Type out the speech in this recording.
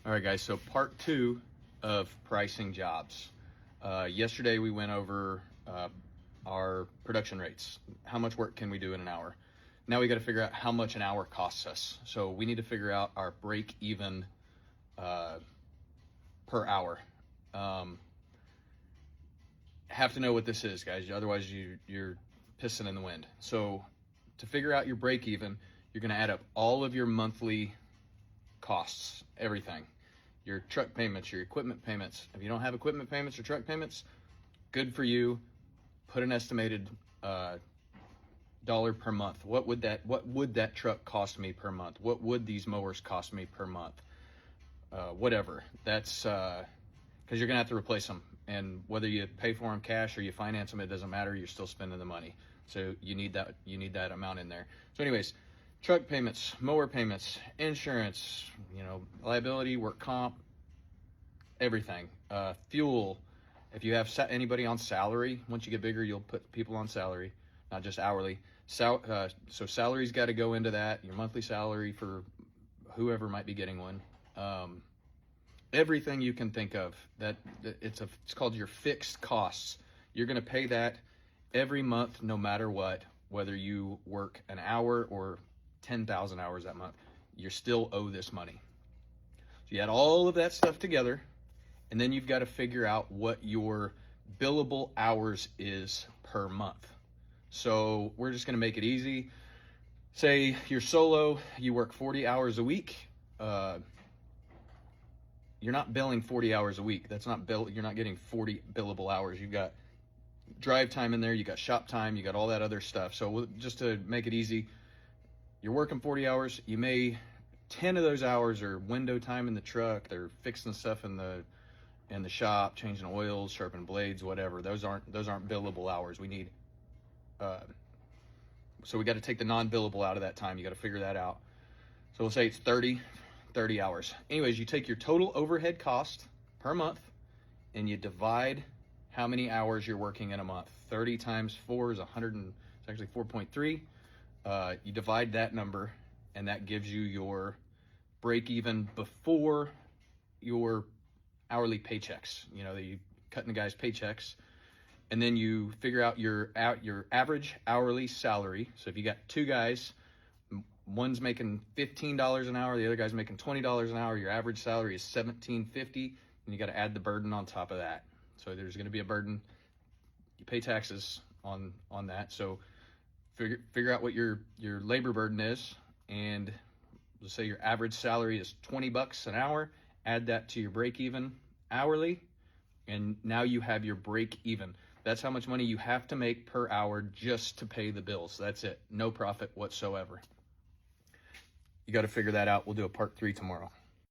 All right, guys, so part two of pricing jobs. Yesterday we went over our production rates. How much work can we do in an hour? Now we got to figure out how much an hour costs us. So we need to figure out our break even per hour. Have to know what this is, guys. Otherwise you're pissing in the wind. So to figure out your break even, you're going to add up all of your monthly costs, everything. Your truck payments, your equipment payments. If you don't have equipment payments or truck payments, good for you. Put an estimated dollar per month. What would that truck cost me per month? What would these mowers cost me per month? Whatever. That's because you're gonna have to replace them, and whether you pay for them cash or you finance them, it doesn't matter. You're still spending the money, so you need that amount in there. So, anyways, truck payments, mower payments, insurance, liability, work comp, everything. Fuel. If you have anybody on salary, once you get bigger, you'll put people on salary, not just hourly. So salary's got to go into that. Your monthly salary for whoever might be getting one. Everything you can think of. It's called your fixed costs. You're going to pay that every month, no matter what, whether you work an hour or 10,000 hours that month. You still owe this money. So you add all of that stuff together, and then you've got to figure out what your billable hours is per month. So we're just going to make it easy. Say you're solo, you work 40 hours a week. You're not billing 40 hours a week. You're not getting 40 billable hours. You've got drive time in there, you got shop time, you got all that other stuff. So just to make it easy, you're working 40 hours. 10 of those hours are window time in the truck. They're fixing stuff in the shop, changing oils, sharpening blades, whatever. Those aren't billable hours. We need so we got to take the non-billable out of that time. You got to figure that out. So we'll say it's 30 hours. Anyways, you take your total overhead cost per month and you divide how many hours you're working in a month. 30 times 4 is 100, and it's actually 4.3. You divide that number, and that gives you your break even before your hourly paychecks. That you cutting the guy's paychecks, and then you figure out your average hourly salary. So if you got two guys, one's making $15 an hour, the other guy's making $20 an hour, your average salary is $17.50, and you got to add the burden on top of that. So there's going to be a burden. You pay taxes on that. So figure out what your labor burden is, and let's say your average salary is $20 an hour. Add that to your break even hourly, and now you have your break even. That's how much money you have to make per hour just to pay the bills. That's it. No profit whatsoever. You got to figure that out. We'll do a part 3 tomorrow.